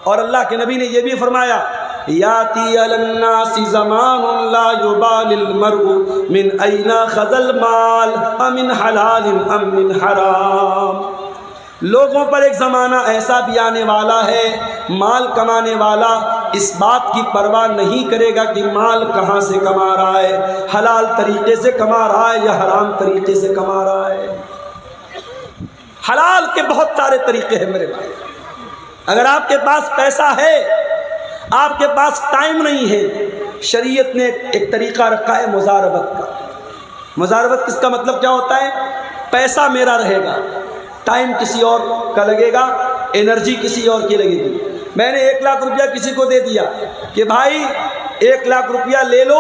اور اللہ کے نبی نے یہ بھی فرمایا یاتی علی الناس زمان لا یبالی المرء من این اخذ المال امن حلال ام من حرام. لوگوں پر ایک زمانہ ایسا بھی آنے والا ہے، مال کمانے والا اس بات کی پرواہ نہیں کرے گا کہ مال کہاں سے کما رہا ہے، حلال طریقے سے کما رہا ہے یا حرام طریقے سے کما رہا ہے. حلال کے بہت سارے طریقے ہیں میرے بھائی. اگر آپ کے پاس پیسہ ہے، آپ کے پاس ٹائم نہیں ہے، شریعت نے ایک طریقہ رکھا ہے مزاربت کا. مزاربت کس کا مطلب کیا ہوتا ہے؟ پیسہ میرا رہے گا، ٹائم کسی اور کا لگے گا، انرجی کسی اور کی لگے گی. میں نے 1 لاکھ روپیہ کسی کو دے دیا کہ بھائی 1 لاکھ روپیہ لے لو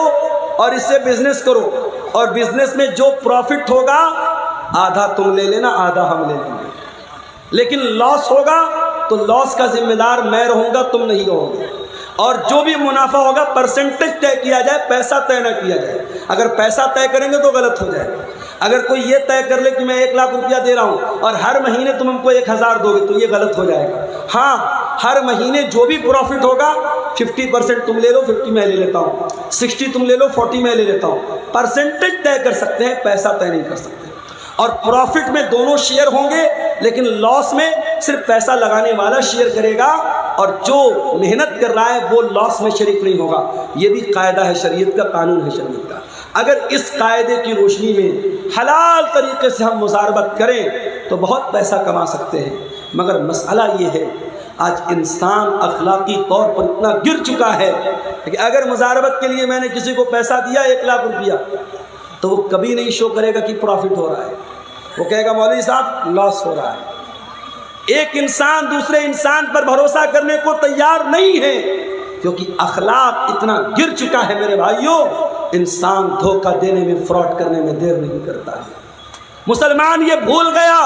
اور اس سے بزنس کرو، اور بزنس میں جو پروفٹ ہوگا آدھا تم لے لینا آدھا ہم لے لیں گے، لیکن لاس ہوگا تو لاس کا ذمہ دار میں رہوں گا، تم نہیں رہو گے. اور جو بھی منافع ہوگا پرسنٹیج طے کیا جائے، پیسہ طے نہ کیا جائے. اگر پیسہ طے کریں گے تو غلط ہو جائے گا. اگر کوئی یہ طے کر لے کہ میں 1 لاکھ روپیہ دے رہا ہوں اور ہر مہینے تم ہم کو 1000 دو گے تو یہ غلط ہو جائے گا. ہاں، ہر مہینے جو بھی پروفٹ ہوگا 50% تم لے لو، 50 میں لے لیتا ہوں، 60 تم لے لو، 40 میں لے لیتا ہوں. پرسنٹیج طے کر سکتے ہیں، پیسہ طے نہیں کر سکتے. اور پروفٹ میں دونوں شیئر ہوں گے، لیکن لاس میں صرف پیسہ لگانے والا شیئر کرے گا اور جو محنت کر رہا ہے وہ لاس میں شریک نہیں ہوگا. یہ بھی قاعدہ ہے شریعت کا، قانون ہے شریعت کا. اگر اس قاعدے کی روشنی میں حلال طریقے سے ہم مزاربت کریں تو بہت پیسہ کما سکتے ہیں. مگر مسئلہ یہ ہے آج انسان اخلاقی طور پر اتنا گر چکا ہے کہ اگر مزاربت کے لیے میں نے کسی کو پیسہ دیا 1 لاکھ روپیہ تو وہ کبھی نہیں شو کرے گا کہ پروفٹ ہو رہا ہے، وہ کہے گا مولوی صاحب لاس ہو رہا ہے. ایک انسان دوسرے انسان پر بھروسہ کرنے کو تیار نہیں ہے کیونکہ اخلاق اتنا گر چکا ہے میرے بھائیوں. انسان دھوکہ دینے میں، فراڈ کرنے میں دیر نہیں کرتا ہے. مسلمان یہ بھول گیا،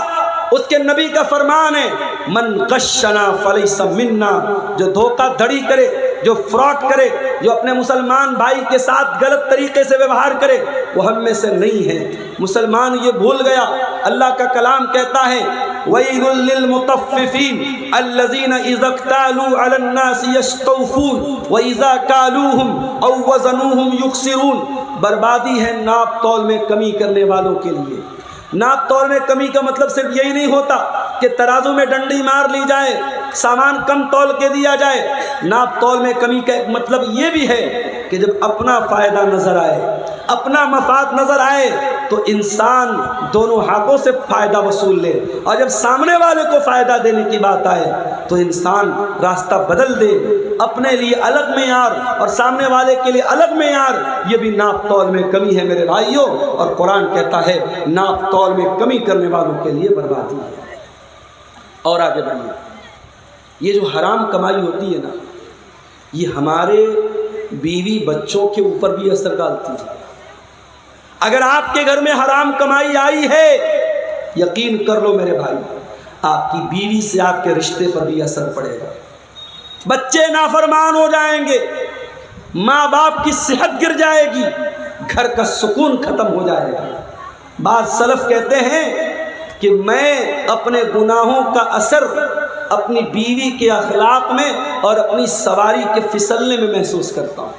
اس کے نبی کا فرمان ہے من غشنا فلیس منا. جو دھوکہ دھڑی کرے، جو فراڈ کرے، جو اپنے مسلمان بھائی کے ساتھ غلط طریقے سے ویوہار کرے وہ ہم میں سے نہیں ہے. مسلمان یہ بھول گیا. اللہ کا کلام کہتا ہے وَيْلٌ لِّلْمُطَفِّفِينَ الَّذِينَ إِذَا اكْتَالُوا عَلَى النَّاسِ يَسْتَوْفُونَ وَإِذَا كَالُوهُمْ أَوْ وَزَنُوهُمْ يُخْسِرُونَ. بربادی ہے ناپ تول میں کمی کرنے والوں کے لیے. ناپ تول میں کمی کا مطلب صرف یہی نہیں ہوتا کہ ترازو میں ڈنڈی مار لی جائے، سامان کم تول کے دیا جائے. ناپ تول میں کمی کا ایک مطلب یہ بھی ہے کہ جب اپنا فائدہ نظر آئے، اپنا مفاد نظر آئے تو انسان دونوں ہاتھوں سے فائدہ وصول لے، اور جب سامنے والے کو فائدہ دینے کی بات آئے تو انسان راستہ بدل دے، اپنے لیے الگ معیار اور سامنے والے کے لیے الگ معیار. یہ بھی ناپ تول میں کمی ہے میرے بھائیوں. اور قرآن کہتا ہے ناپ تول میں کمی کرنے والوں کے لیے بربادی ہے. اور آگے بڑھیے. یہ جو حرام کمائی ہوتی ہے نا، یہ ہمارے بیوی بچوں کے اوپر بھی اثر ڈالتی ہے. اگر آپ کے گھر میں حرام کمائی آئی ہے، یقین کر لو میرے بھائی آپ کی بیوی سے آپ کے رشتے پر بھی اثر پڑے گا. بچے نافرمان ہو جائیں گے، ماں باپ کی صحت گر جائے گی، گھر کا سکون ختم ہو جائے گا. بعض سلف کہتے ہیں کہ میں اپنے گناہوں کا اثر اپنی بیوی کے اخلاق میں اور اپنی سواری کے پھسلنے میں محسوس کرتا ہوں.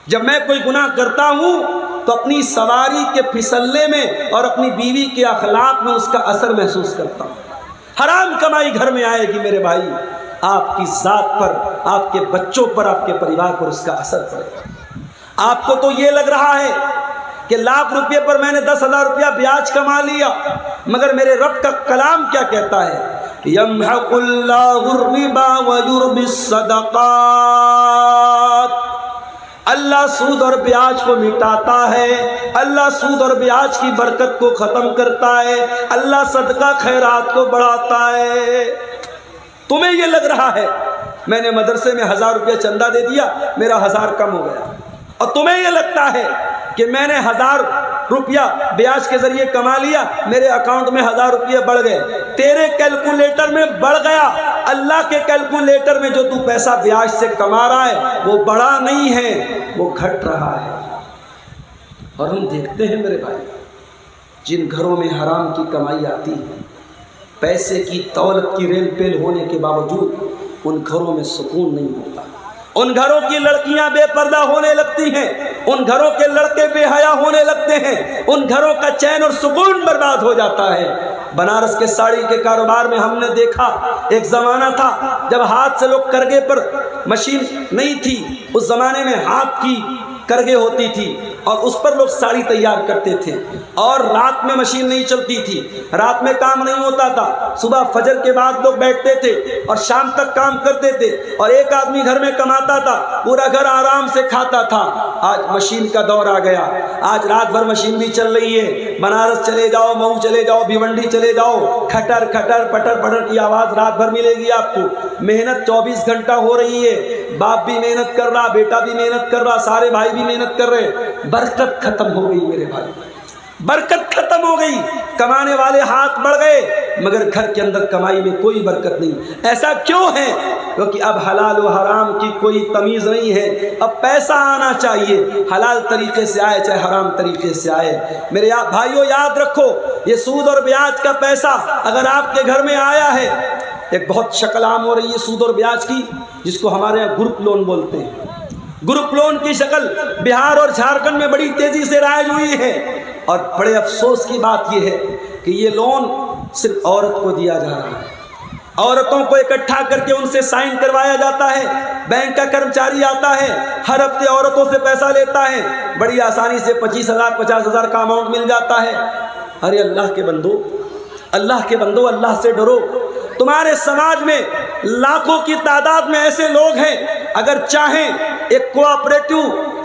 جب میں کوئی گناہ کرتا ہوں تو اپنی سواری کے پھسلنے میں اور اپنی بیوی کے اخلاق میں اس کا اثر محسوس کرتا ہوں. حرام کمائی گھر میں آئے گی میرے بھائی، آپ کی ذات پر، آپ کے بچوں پر، آپ کے پریوار پر اس کا اثر پڑے گا. آپ کو تو یہ لگ رہا ہے کہ 1 لاکھ روپے پر میں نے 10,000 روپیہ بیاج کما لیا، مگر میرے رب کا کلام کیا کہتا ہے یمحق اللہ الربا ویربی الصدقات. اللہ سود اور بیاج کو مٹاتا ہے، اللہ سود اور بیاج کی برکت کو ختم کرتا ہے، اللہ صدقہ خیرات کو بڑھاتا ہے. تمہیں یہ لگ رہا ہے میں نے مدرسے میں 1000 روپیہ چندہ دے دیا، میرا 1000 کم ہو گیا، اور تمہیں یہ لگتا ہے کہ میں نے 1000 روپیہ بیاج کے ذریعے کما لیا، میرے اکاؤنٹ میں 1000 روپیہ بڑھ گئے. تیرے کیلکولیٹر میں بڑھ گیا، اللہ کے کیلکولیٹر میں جو تو پیسہ بیاج سے کما رہا ہے وہ بڑا نہیں ہے، وہ گھٹ رہا ہے. اور ہم دیکھتے ہیں میرے بھائی جن گھروں میں حرام کی کمائی آتی ہے، پیسے کی دولت کی ریل پیل ہونے کے باوجود ان گھروں میں سکون نہیں ہوتا، ان گھروں کی لڑکیاں بے پردہ ہونے لگتی ہیں، ان گھروں کے لڑکے بے حیا ہونے لگتے ہیں، ان گھروں کا چین اور سکون برباد ہو جاتا ہے۔ بنارس کے ساڑی کے کاروبار میں ہم نے دیکھا، ایک زمانہ تھا جب ہاتھ سے لوگ کرگے پر، مشین نہیں تھی اس زمانے میں، ہاتھ کی کرگے ہوتی تھی اور اس پر لوگ ساڑی تیار کرتے تھے، اور رات میں مشین نہیں چلتی تھی، رات میں کام نہیں ہوتا تھا، صبح فجر کے بعد لوگ بیٹھتے تھے اور شام تک کام کرتے تھے، اور ایک آدمی گھر میں کماتا تھا، پورا گھر آرام سے کھاتا تھا۔ آج مشین کا دور آ گیا، آج رات بھر مشین بھی چل رہی ہے، بنارس چلے جاؤ، مئو چلے جاؤ، بھیونڈی چلے جاؤ، کھٹر کھٹر پٹر پٹر کی آواز رات بھر ملے گی آپ کو۔ محنت 24 گھنٹہ ہو رہی ہے، باپ بھی محنت کر رہا، بیٹا بھی محنت کر رہا، سارے بھائی بھی محنت کر رہے، برکت ختم ہو گئی میرے بھائی، برکت ختم ہو گئی، کمانے والے ہاتھ بڑھ گئے مگر گھر کے اندر کمائی میں کوئی برکت نہیں۔ ایسا کیوں ہے؟ کیونکہ اب حلال و حرام کی کوئی تمیز نہیں ہے، اب پیسہ آنا چاہیے، حلال طریقے سے آئے چاہے حرام طریقے سے آئے۔ میرے بھائیوں یاد رکھو، یہ سود اور بیاج کا پیسہ اگر آپ کے گھر میں آیا ہے، ایک بہت شکل عام ہو رہی ہے سود اور بیاج کی، جس کو ہمارے یہاں گروپ لون بولتے ہیں۔ گروپ لون کی شکل بہار اور جھارکھنڈ میں بڑی تیزی سے رائج ہوئی ہے، اور بڑے افسوس کی بات یہ ہے کہ یہ لون صرف عورت کو دیا جا رہا ہے، عورتوں کو اکٹھا کر کے ان سے سائن کروایا جاتا ہے، بینک کا کرمچاری آتا ہے، ہر ہفتے عورتوں سے پیسہ لیتا ہے، بڑی آسانی سے 25,000 50,000 کا اماؤنٹ مل جاتا ہے۔ ارے اللہ کے بندو، اللہ کے بندو، اللہ سے ڈرو۔ تمہارے سماج میں لاکھوں کی تعداد میں ایسے لوگ ہیں، اگر چاہیں ایک کوآپریٹو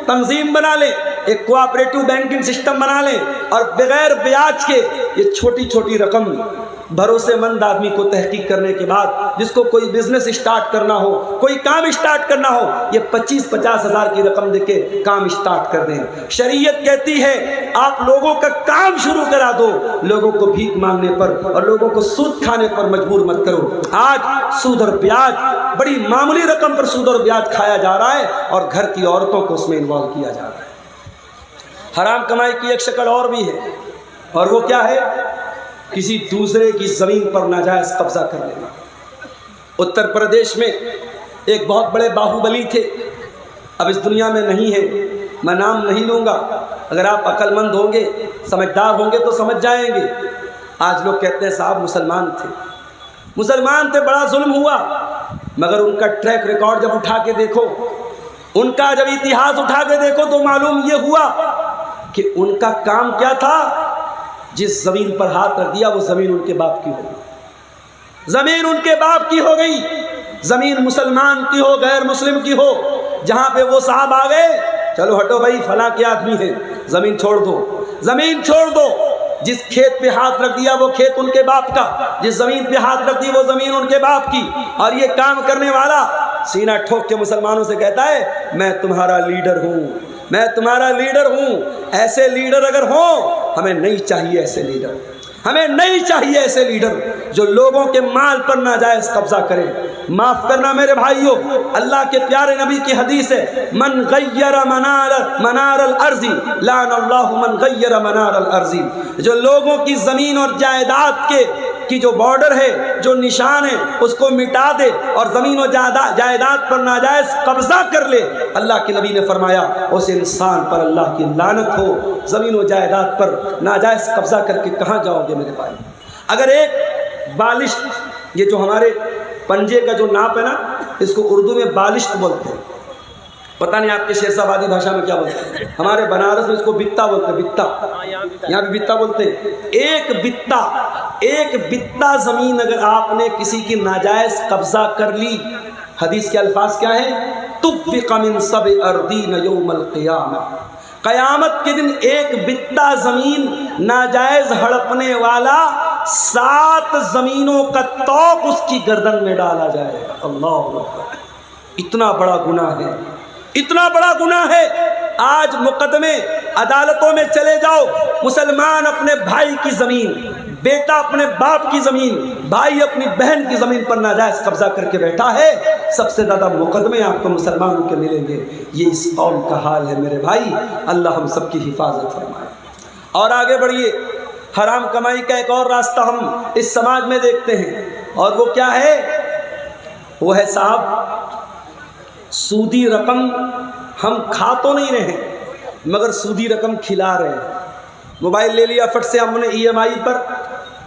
تنظیم بنا لیں، ایک کوآپریٹو بینکنگ سسٹم بنا لیں، اور بغیر بیاج کے یہ چھوٹی چھوٹی رقم بھروسے مند آدمی کو تحقیق کرنے کے بعد، جس کو کوئی بزنس اسٹارٹ کرنا ہو، کوئی کام اسٹارٹ کرنا ہو، یہ 25-50 ہزار کی رقم دے کے کام اسٹارٹ کر دیں۔ شریعت کہتی ہے آپ لوگوں کا کام شروع کرا دو، لوگوں کو بھیک مانگنے پر اور لوگوں کو سود کھانے پر مجبور مت کرو۔ آج سود اور بیاج، بڑی معمولی رقم پر سود اور بیاج کھایا جا رہا ہے، اور گھر کی عورتوں کو اس میں انوالو کیا جا رہا ہے۔ حرام کمائی کی ایک شکل اور بھی ہے، اور وہ کیا ہے؟ کسی دوسرے کی زمین پر ناجائز قبضہ کر لینا۔ اتر پردیش میں ایک بہت بڑے باہوبلی تھے، اب اس دنیا میں نہیں ہے، میں نام نہیں لوں گا، اگر آپ عقل مند ہوں گے، سمجھدار ہوں گے تو سمجھ جائیں گے۔ آج لوگ کہتے ہیں صاحب مسلمان تھے، مسلمان تھے، بڑا ظلم ہوا، مگر ان کا ٹریک ریکارڈ جب اٹھا کے دیکھو، ان کا جب اتہاس اٹھا کے دیکھو تو معلوم یہ ہوا کہ ان کا کام کیا تھا۔ جس زمین پر ہاتھ رکھ دیا وہ زمین ان کے باپ کی ہو گئی، زمین ان کے باپ کی ہو گئی، زمین مسلمان کی ہو غیر مسلم کی ہو، جہاں پہ وہ صاحب آ گئے، چلو ہٹو بھائی فلاں کے آدمی ہے، زمین چھوڑ دو، زمین چھوڑ دو۔ جس کھیت پہ ہاتھ رکھ دیا وہ کھیت ان کے باپ کا، جس زمین پہ ہاتھ رکھ دی وہ زمین ان کے باپ کی۔ اور یہ کام کرنے والا سینہ ٹھوک کے مسلمانوں سے کہتا ہے میں تمہارا لیڈر ہوں، میں تمہارا لیڈر ہوں۔ ایسے لیڈر اگر ہوں، ہمیں نہیں چاہیے ایسے لیڈر، ہمیں نہیں چاہیے ایسے لیڈر جو لوگوں کے مال پر ناجائز قبضہ کریں۔ معاف کرنا میرے بھائیوں، اللہ کے پیارے نبی کی حدیث ہے من غیر منار الارض لعن اللہ من غیر منار الارض، جو لوگوں کی زمین اور جائیداد کی جو بارڈر ہے، جو نشان ہے، اس کو مٹا دے اور زمین و جائیداد پر ناجائز قبضہ کر لے، اللہ کے نبی نے فرمایا اس انسان پر اللہ کی لعنت ہو۔ زمین و جائیداد پر ناجائز قبضہ کر کے کہاں جاؤ گے میرے بھائی؟ اگر ایک بالشت، یہ جو ہمارے پنجے کا جو ناپ ہے نا، اس کو اردو میں بالشت بولتے ہیں، پتہ نہیں آپ کے شیر آبادی بھاشا میں کیا بولتے ہیں، ہمارے بنارس میں اس کو بتا بولتے ہیں، بتا، یہاں بھی بتا بولتے ہیں۔ ایک بتا زمین اگر آپ نے کسی کی ناجائز قبضہ کر لی، حدیث کے الفاظ کیا ہیں؟ تُفِّقَ مِن سَبْعِ أَرْضِينَ يَوْمَ الْقِيَامَةِ، قیامت کے دن ایک بتا زمین ناجائز ہڑپنے والا 7 زمینوں کا توق اس کی گردن میں ڈالا جائے گا۔ اللہ اکبر، اتنا بڑا گناہ ہے، اتنا بڑا گناہ ہے۔ آج مقدمے عدالتوں میں چلے جاؤ، مسلمان اپنے بھائی کی زمین، بیٹا اپنے باپ کی زمین، بھائی اپنی بہن کی زمین پر ناجائز قبضہ کر کے بیٹھا ہے، سب سے زیادہ مقدمے آپ کو مسلمانوں کے ملیں گے۔ یہ اس قوم کا حال ہے میرے بھائی، اللہ ہم سب کی حفاظت فرمائے۔ اور آگے بڑھیے، حرام کمائی کا ایک اور راستہ ہم اس سماج میں دیکھتے ہیں، اور وہ کیا ہے؟ وہ ہے صاحب سودی رقم ہم کھا تو نہیں رہے ہیں مگر سودی رقم کھلا رہے ہیں۔ موبائل لے لیا فٹ سے ہم نے ای ایم آئی پر،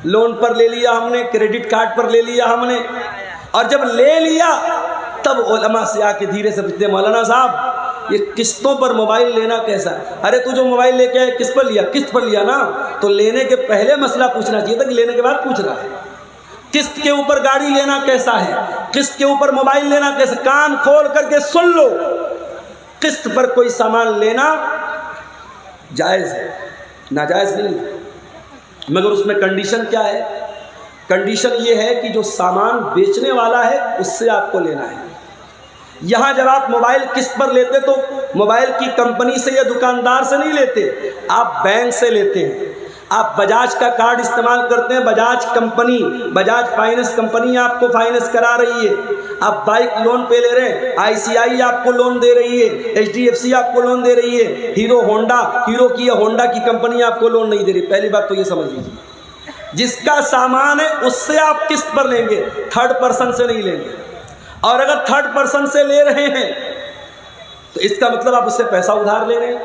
لون پر لے لیا ہم نے، کریڈٹ کارڈ پر لے لیا ہم نے، اور جب لے لیا تب علماء سے آ کے دھیرے سے پوچھتے مولانا صاحب یہ قسطوں پر موبائل لینا کیسا ہے؟ ارے تو جو موبائل لے کے آئے کس پر لیا؟ قسط پر لیا نا، تو لینے کے پہلے مسئلہ پوچھنا چاہیے تھا کہ لینے کے بعد پوچھ رہا ہے۔ قسط کے اوپر گاڑی لینا کیسا ہے؟ قسط کے اوپر موبائل لینا کیسا؟ کان کھول کر کے سن لو، قسط پر کوئی سامان لینا جائز ہے، ناجائز نہیں ہے، مگر اس میں کنڈیشن کیا ہے؟ کنڈیشن یہ ہے کہ جو سامان بیچنے والا ہے اس سے آپ کو لینا ہے۔ یہاں جب آپ موبائل قسط پر لیتے تو موبائل کی کمپنی سے یا دکاندار سے نہیں لیتے، آپ بینک سے لیتے ہیں۔ آپ بجاج کا کارڈ استعمال کرتے ہیں، Bajaj company, Bajaj finance company آپ کو فائننس کرا رہی ہے۔ آپ بائک لون پہ لے رہے ہیں، آئی سی آئی آپ کو لون دے رہی ہے، ایچ ڈی ایف سی آپ کو لون دے رہی ہے، ہیرو کی یا ہونڈا کی کمپنی آپ کو لون نہیں دے رہی۔ پہلی بات تو یہ سمجھ لیجیے، جس کا سامان ہے اس سے آپ قسط پر لیں گے، تھرڈ پرسن سے نہیں لیں گے۔ اور اگر تھرڈ پرسن سے لے رہے ہیں تو اس کا مطلب آپ اس سے پیسہ ادھار لے رہے ہیں،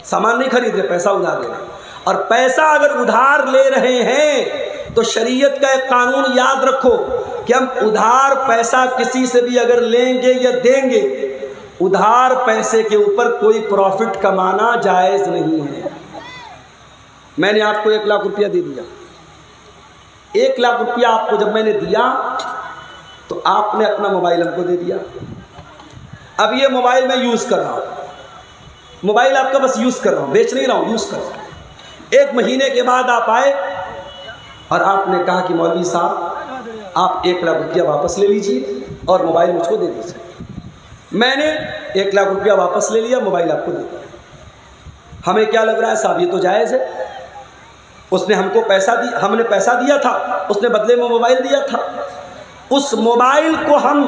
سامان نہیں خرید رہے، پیسہ ادھار لے رہے ہیں۔ اور پیسہ اگر ادھار لے رہے ہیں تو شریعت کا ایک قانون یاد رکھو کہ ہم ادھار پیسہ کسی سے بھی اگر لیں گے یا دیں گے، ادھار پیسے کے اوپر کوئی پروفٹ کمانا جائز نہیں ہے۔ میں نے آپ کو 1 لاکھ روپیہ دے دیا، 1 لاکھ روپیہ آپ کو جب میں نے دیا تو آپ نے اپنا موبائل ہم کو دے دیا۔ اب یہ موبائل میں یوز کر رہا ہوں، موبائل آپ کا بس یوز کر رہا ہوں، بیچ نہیں رہا ہوں، یوز کر رہا ہوں۔ 1 مہینے کے بعد آپ آئے اور آپ نے کہا کہ مولوی صاحب آپ 1 لاکھ روپیہ واپس لے لیجیے اور موبائل مجھ کو دے دیجیے۔ میں نے 1 لاکھ روپیہ واپس لے لیا، موبائل آپ کو دے دیا۔ ہمیں کیا لگ رہا ہے صاحب یہ تو جائز ہے، اس نے ہم کو پیسہ دیا، ہم نے پیسہ دیا تھا، اس نے بدلے میں موبائل دیا تھا۔ اس موبائل کو ہم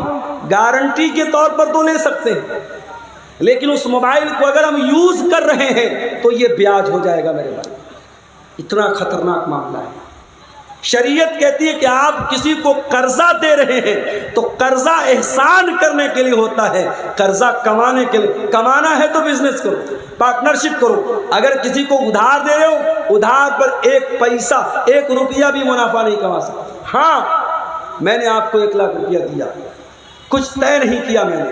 گارنٹی کے طور پر تو لے سکتے ہیں، لیکن اس موبائل کو اگر ہم یوز کر رہے ہیں تو یہ بیاج ہو جائے گا میرے بھائی۔ اتنا خطرناک معاملہ ہے۔ شریعت کہتی ہے کہ آپ کسی کو قرضہ دے رہے ہیں تو قرضہ احسان کرنے کے لیے ہوتا ہے، قرضہ کمانے کے لیے۔ کمانا ہے تو بزنس کرو، پارٹنرشپ کرو۔ اگر کسی کو ادھار دے رہے ہو، ادھار پر 1 پیسہ 1 روپیہ بھی منافع نہیں کما سکتے۔ ہاں میں نے آپ کو 1 لاکھ روپیہ دیا، کچھ طے نہیں کیا میں نے۔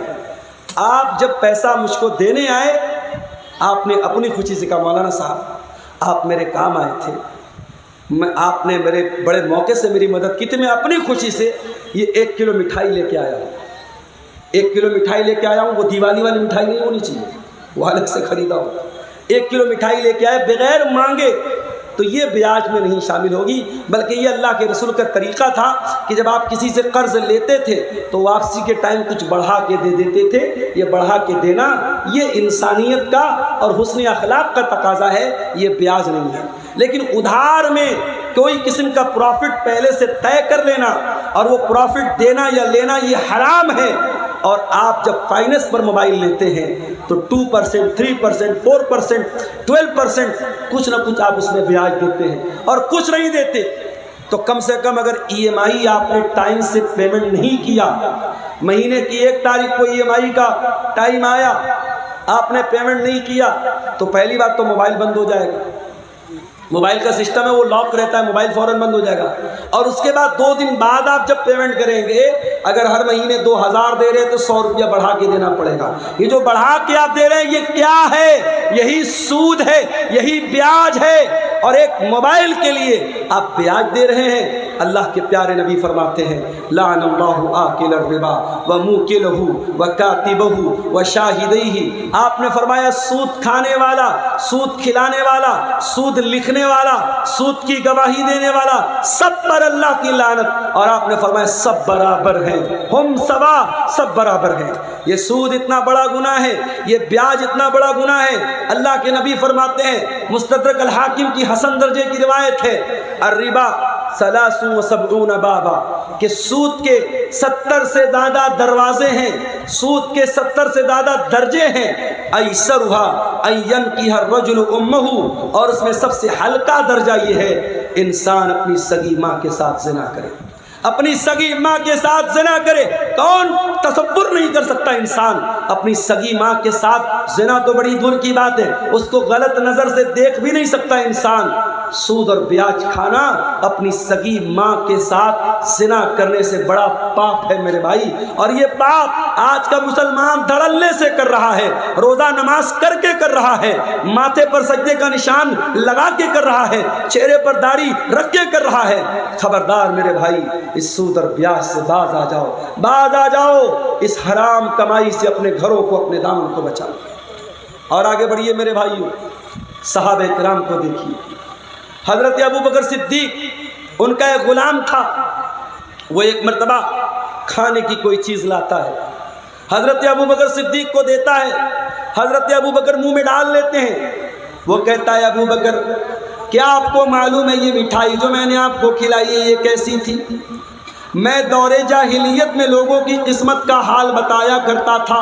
آپ جب پیسہ مجھ کو دینے آئے، آپ نے اپنی خوشی سے کہا مولانا صاحب آپ میرے کام آئے تھے، آپ نے میرے بڑے موقع سے میری مدد کی تھی، میں اپنی خوشی سے یہ 1 کلو مٹھائی لے کے آیا ہوں۔ 1 کلو مٹھائی لے کے آیا ہوں، وہ دیوالی والی مٹھائی نہیں ہونی چاہیے، وہ الگ سے خریدا ہوں۔ 1 کلو مٹھائی لے کے آئے بغیر مانگے، تو یہ بیاج میں نہیں شامل ہوگی، بلکہ یہ اللہ کے رسول کا طریقہ تھا کہ جب آپ کسی سے قرض لیتے تھے تو واپسی کے ٹائم کچھ بڑھا کے دے دیتے تھے۔ یہ بڑھا کے دینا یہ انسانیت کا اور حسن اخلاق کا تقاضا ہے، یہ بیاج نہیں ہے۔ لیکن ادھار میں کوئی قسم کا پروفٹ پہلے سے طے کر لینا اور وہ پروفٹ دینا یا لینا یہ حرام ہے۔ اور آپ جب فائننس پر موبائل لیتے ہیں تو 2%، 3%، 4%، 12% کچھ نہ کچھ آپ اس میں بیاج دیتے ہیں، اور کچھ نہیں دیتے تو کم سے کم اگر ای ایم آئی آپ نے ٹائم سے پیمنٹ نہیں کیا، مہینے کی 1 تاریخ کو ای ایم آئی کا ٹائم آیا، آپ نے پیمنٹ نہیں کیا تو پہلی بات تو موبائل بند ہو جائے گا۔ موبائل کا سسٹم ہے وہ لاک رہتا ہے، موبائل فوراً بند ہو جائے گا۔ اور اس کے بعد 2 دن بعد آپ جب پیمنٹ کریں گے، اگر ہر مہینے 2000 دے رہے ہیں تو 100 روپیہ بڑھا کے دینا پڑے گا۔ یہ جو بڑھا کے آپ دے رہے ہیں یہ کیا ہے؟ یہی سود ہے، یہی بیاج ہے، اور ایک موبائل کے لیے آپ بیاج دے رہے ہیں۔ اللہ کے پیارے نبی فرماتے ہیں لعن اللہ آکل الربا وموکلہ وکاتبہ وشاہدیہ۔ آپ نے فرمایا سود کھانے والا، سود کھلانے والا، سود لکھنے والا، سود کی گواہی دینے والا، سب پر اللہ کی لعنت۔ اور آپ نے فرمایا سب برابر ہیں، ہم سوا، سب برابر ہیں۔ یہ سود اتنا بڑا گناہ ہے، یہ بیاج اتنا بڑا گناہ ہے۔ اللہ کے نبی فرماتے ہیں، مستدرک الحاکم کی حسن درجے کی روایت ہے، الربا 73 بابا، کہ سود کے 70 سے زیادہ دروازے ہیں، سود کے 70 سے زیادہ درجے ہیں۔ ایسرھا ان ینکح الرجل امہ، اور اس میں سب سے ہلکا درجہ یہ ہے انسان اپنی سگی ماں کے ساتھ زنا کرے۔ اپنی سگی ماں کے ساتھ زنا کرے، کون تصور نہیں کر سکتا انسان اپنی سگی ماں کے ساتھ زنا تو بڑی دور کی بات ہے، اس کو غلط نظر سے دیکھ بھی نہیں سکتا انسان۔ سود اور بیاج کھانا اپنی سگی ماں کے ساتھ زنا کرنے سے بڑا پاپ ہے میرے بھائی، اور یہ پاپ آج کا مسلمان دھڑلے سے کر رہا ہے، روزہ نماز کر کے کر رہا ہے، ماتھے پر سجدے کا نشان لگا کے کر رہا ہے، چہرے پر داڑھی رکھ کے کر رہا ہے۔ خبردار میرے بھائی، اس سود اور بیاج سے باز آ جاؤ، باز آ جاؤ، اس حرام کمائی سے اپنے گھروں کو، اپنے دامن کو بچاؤ۔ اور آگے بڑھیے میرے بھائیو، صحابہ کرام کو دیکھیے۔ حضرت ابو بکر صدیق، ان کا ایک غلام تھا، وہ ایک مرتبہ کھانے کی کوئی چیز لاتا ہے، حضرت ابو بکر صدیق کو دیتا ہے، حضرت ابو بکر منہ میں ڈال لیتے ہیں۔ وہ کہتا ہے ابو بکر، کیا آپ کو معلوم ہے یہ مٹھائی جو میں نے آپ کو کھلائی ہے یہ کیسی تھی؟ میں دور جاہلیت میں لوگوں کی قسمت کا حال بتایا کرتا تھا،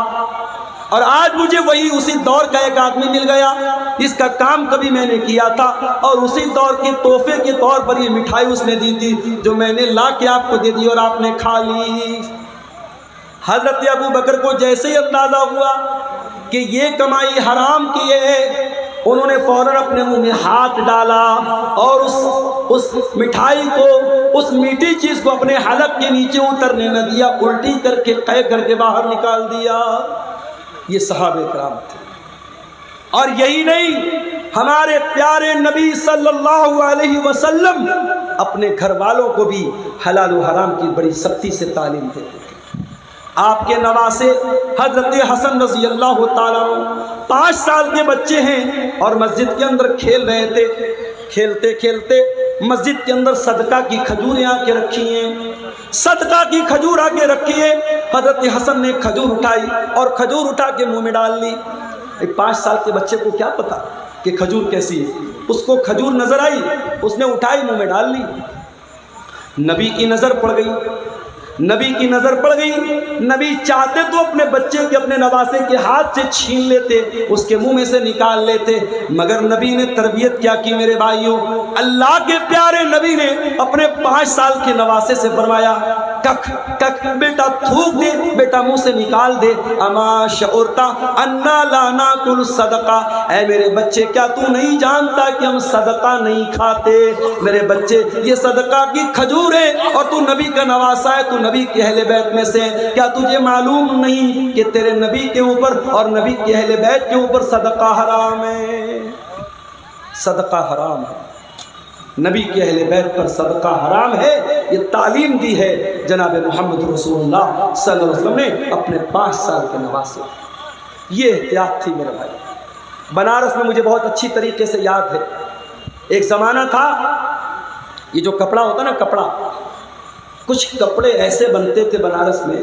اور آج مجھے وہی اسی دور کا ایک آدمی مل گیا، اس کا کام کبھی میں نے کیا تھا، اور اسی دور کے تحفے کے طور پر یہ مٹھائی اس نے دی تھی جو میں نے لا کے آپ کو دے دی اور آپ نے کھا لی۔ حضرت ابو بکر کو جیسے ہی اندازہ ہوا کہ یہ کمائی حرام کی ہے، انہوں نے فوراً اپنے منہ میں ہاتھ ڈالا اور اس مٹھائی کو، اس میٹھی چیز کو اپنے حلق کے نیچے اترنے نہ دیا، الٹی کر کے قے کر کے باہر نکال دیا۔ یہ صحابہ کرام تھے۔ اور یہی نہیں، ہمارے پیارے نبی صلی اللہ علیہ وسلم اپنے گھر والوں کو بھی حلال و حرام کی بڑی سختی سے تعلیم دیتے تھے۔ آپ کے نواسے حضرت حسن رضی اللہ تعالیٰ عنہ 5 سال کے بچے ہیں اور مسجد کے اندر کھیل رہے تھے، کھیلتے کھیلتے مسجد کے اندر صدقہ کی کھجوریں آ کے رکھی ہیں، صدقہ کی کھجور آ کے رکھی ہے۔ حضرت حسن نے کھجور اٹھائی اور کھجور اٹھا کے منہ میں ڈال لی۔ 5 سال کے بچے کو کیا پتا کہ کھجور کیسی ہے؟ اس کو کھجور نظر آئی، اس نے اٹھائی منہ میں ڈال لی۔ نبی کی نظر پڑ گئی، نبی کی نظر پڑ گئی، نبی چاہتے تو اپنے بچے کے، اپنے نواسے کے ہاتھ سے چھین لیتے، اس کے منہ میں سے نکال لیتے، مگر نبی نے تربیت کیا کی میرے بھائیوں؟ اللہ کے پیارے نبی نے اپنے 5 سال کے نواسے سے فرمایا، کک کک بیٹا تھوک دے، بیٹا منہ سے نکال دے، اما شعورتا انا لا ناکل صدقہ، اے میرے بچے کیا تو نہیں جانتا کہ ہم صدقہ نہیں کھاتے؟ میرے بچے یہ صدقہ کی کھجور ہے اور تو نبی کا نواسا ہے، تو نبی کے اہل بیت میں سے، کیا تجھے معلوم نہیں کہ تیرے نبی کے اوپر اور نبی کے اہل بیت کے اوپر صدقہ حرام ہے؟ صدقہ حرام ہے، نبی کے اہل بیت پر صدقہ حرام ہے۔ یہ تعلیم دی ہے جناب محمد رسول اللہ صلی اللہ علیہ وسلم نے اپنے 5 سال کے نواسے۔ یہ احتیاط تھی میرے بھائی۔ بنارس میں مجھے بہت اچھی طریقے سے یاد ہے، ایک زمانہ تھا، یہ جو کپڑا ہوتا نا کپڑا، کچھ کپڑے ایسے بنتے تھے بنارس میں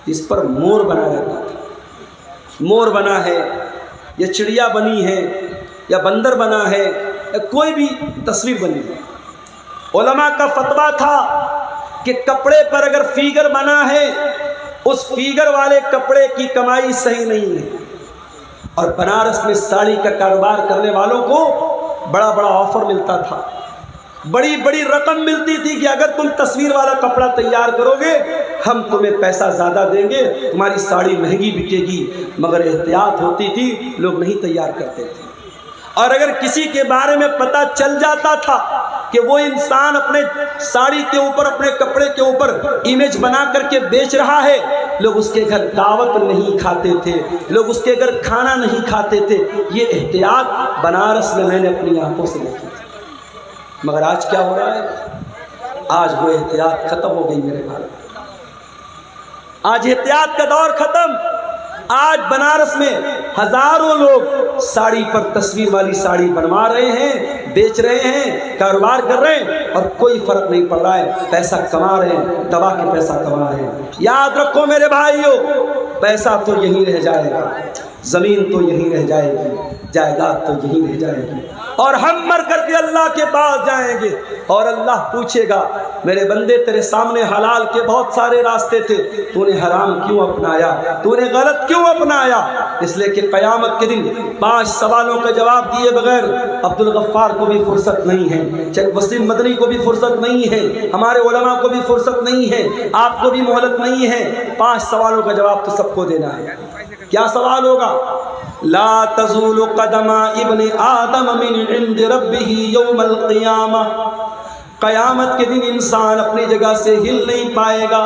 جس پر مور بنا رہتا تھا۔ مور بنا ہے یا چڑیا بنی ہے یا بندر بنا ہے یا کوئی بھی تصویر بنی ہے، علماء کا فتویٰ تھا کہ کپڑے پر اگر فیگر بنا ہے اس فیگر والے کپڑے کی کمائی صحیح نہیں ہے۔ اور بنارس میں ساڑی کا کاروبار کرنے والوں کو بڑا بڑا آفر ملتا تھا، بڑی بڑی رقم ملتی تھی کہ اگر تم تصویر والا کپڑا تیار کرو گے ہم تمہیں پیسہ زیادہ دیں گے، تمہاری ساڑی مہنگی بکے گی۔ مگر احتیاط ہوتی تھی، لوگ نہیں تیار کرتے تھے۔ اور اگر کسی کے بارے میں پتہ چل جاتا تھا کہ وہ انسان اپنے ساڑی کے اوپر، اپنے کپڑے کے اوپر امیج بنا کر کے بیچ رہا ہے، لوگ اس کے گھر دعوت نہیں کھاتے تھے، لوگ اس کے گھر کھانا نہیں کھاتے تھے۔ یہ احتیاط بنارس میں نے اپنی آنکھوں سے دیکھی تھی۔ مگر آج کیا ہو رہا ہے؟ آج وہ احتیاط ختم ہو گئی میرے بھائی، آج احتیاط کا دور ختم۔ آج بنارس میں ہزاروں لوگ ساڑی پر تصویر والی ساڑی بنوا رہے ہیں، بیچ رہے ہیں، کاروبار کر رہے ہیں اور کوئی فرق نہیں پڑ رہا ہے، پیسہ کما رہے ہیں، دبا کے پیسہ کما رہے ہیں۔ یاد رکھو میرے بھائیو، پیسہ تو یہیں رہ جائے گا، زمین تو یہیں رہ جائے گی، جائیداد تو یہیں رہ جائے گی، اور ہم مر کر کے اللہ کے پاس جائیں گے اور اللہ پوچھے گا میرے بندے تیرے سامنے حلال کے بہت سارے راستے تھے، تو نے حرام کیوں اپنایا، تو نے غلط کیوں اپنایا؟ اس لیے کہ قیامت کے دن 5 سوالوں کا جواب دیے بغیر عبد الغفار کو بھی فرصت نہیں ہے، وسیم مدنی کو بھی فرصت نہیں ہے، ہمارے علماء کو بھی فرصت نہیں ہے، آپ کو بھی مہلت نہیں ہے۔ 5 سوالوں کا جواب تو سب کو دینا ہے۔ کیا سوال ہوگا؟ لا تزول قدم ابن آدم من عند ربه یوم القیامہ، قیامت کے دن انسان اپنی جگہ سے ہل نہیں پائے گا